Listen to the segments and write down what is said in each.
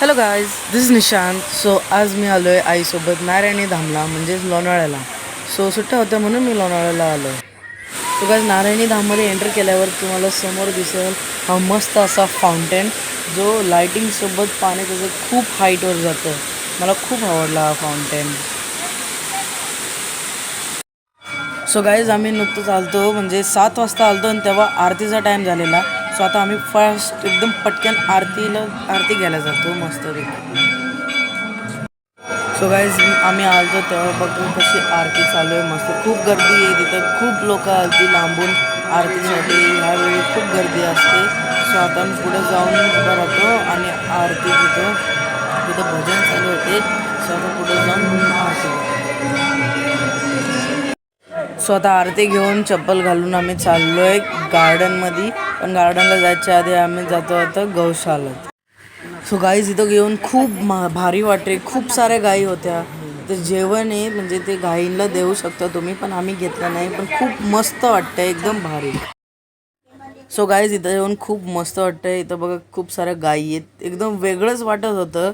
Hello guys, this is Nishant. So आज मी आलो आहे आईसोबत नारायणी धामला म्हणजेच लोणावळ्याला. सो सुट्ट्या होत्या म्हणून मी लोणावळ्याला आलो आहे. सो गाईज, नारायणी धाममध्ये एंटर केल्यावर तुम्हाला समोर दिसेल हा मस्त असा फाउंटेन जो लायटिंगसोबत पाणी त्याचं खूप हाईटवर जातं. मला खूप आवडला हा फाउंटेन. सो गाईज, आम्ही नुकतंच आलतो म्हणजे 7 वाजता आलतो आणि तेव्हा आरतीचा टाईम झालेला. सो आता आम्ही फर्स्ट एकदम पटकन आरती घ्यायला जातो मस्तपैकी. सो गाईज, आम्ही आलतो तेव्हा बघू कशी आरती चालू आहे. मस्त खूप गर्दी आहे तिथं. खूप लोक आलती लांबून आरतीसाठी. ह्यावेळी खूप गर्दी असते. सो आता आम्ही पुढे जाऊन उभा राहतो आणि आरती घेतो. तिथं भजन चालू होते. सो आता पुढे जाऊन आरती घेतो. सो आता आरती घेऊन चप्पल घालून आम्ही चाललो आहे गार्डनमध्ये. पण गार्डनला जायच्या आधी आम्ही जातो आता गौशाळेत. सो गाईज, इथं घेऊन खूप भारी वाटते. खूप साऱ्या गायी होत्या. ते जेवण आहे म्हणजे ते गायींना देऊ शकता तुम्ही, पण आम्ही घेतलं नाही. पण खूप मस्त वाटतं, एकदम भारी. सो गाईज, इथं येऊन खूप मस्त वाटतं. इथं बघा खूप साऱ्या गायी आहेत. एकदम वेगळंच वाटत होतं.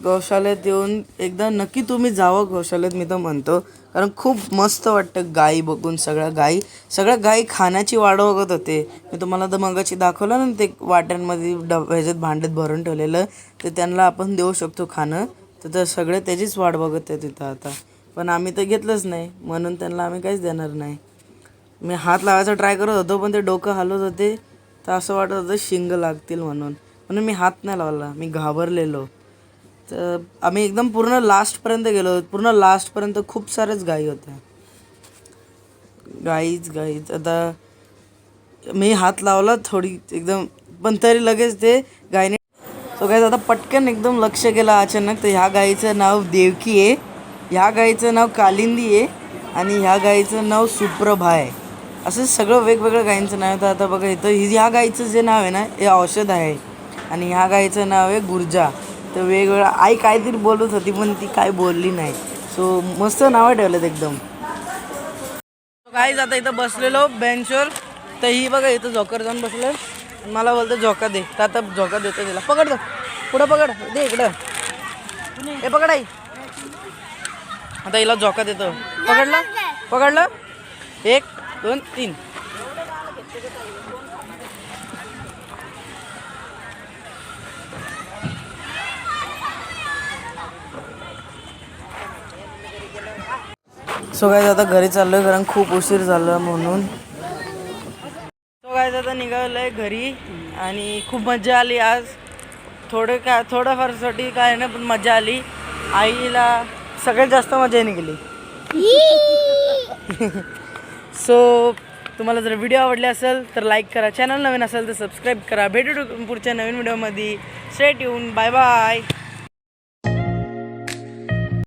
गौशाळेत येऊन एकदा नक्की तुम्ही जावं गौशाळेत, मी तर म्हणतो. कारण खूप मस्त वाटतं गायी बघून. सगळ्या गायी खाण्याची वाट बघत होते. मी तुम्हाला तर मगाशी दाखवलं ना, ते वाट्यांमध्ये ह्याच्यात भांड्यात भरून ठेवलेलं, ते त्यांना आपण देऊ शकतो खाणं. तर सगळे त्याचीच वाट बघत आहे तिथं आता. पण आम्ही तर घेतलंच नाही म्हणून त्यांना आम्ही काहीच देणार नाही. मी हात लावायचा ट्राय करत होतो पण ते डोकं हलवत होते, तर असं वाटत होतं शिंग लागतील म्हणून मी हात नाही लावला. मी घाबरलेलो. तर आम्ही एकदम पूर्ण लास्टपर्यंत गेलो. पूर्ण लास्टपर्यंत खूप साऱ्याच गायी होत्या. गाईच आता मी हात लावला थोडी एकदम, पण तरी लगेच ते गायने. सो गाईज, आता पटकन एकदम लक्ष गेलं अचानक. तर ह्या गाईचं नाव देवकी आहे, ह्या गाईचं नाव कालिंदी आहे आणि ह्या गाईचं नाव सुप्रभा आहे. असं सगळं वेगवेगळ्या गायींचं नाव. तर आता बघा इथं ह्या गाईचं जे नाव आहे ना, हे औषध आहे आणि ह्या गाईचं नाव आहे गुर्जा. तर वेगवेगळं आई काहीतरी बोलत होती पण ती काय बोलली नाही. सो मस्त नावं ठेवलेत एकदम. गाईज, आता इथं बसलेलो बेंचवर. तर ही बघा इथं झोकर जाऊन बसलं. मला बोलतं झोका दे. तर आता झोका देतो तिला. पकड, पुढं पकड, दे इकडं. हे पकड आई. आता हिला झोका देतो. पकडलं 1 2 3. सो गाईज, आता घरी चाललोय कारण खूप उशीर झाला म्हणून. सो गाईज, आता निघालोय घरी आणि खूप मजा आली आज. थोडंफारसाठी काय ना, पण मजा आली. आईला सगळ्यात जास्त मजा निघाली. सो तुम्हाला जर व्हिडिओ आवडले असेल तर लाईक करा. चॅनल नवीन असेल तर सबस्क्राईब करा. भेटू पुढच्या नवीन व्हिडिओमध्ये. Stay tune. Bye bye.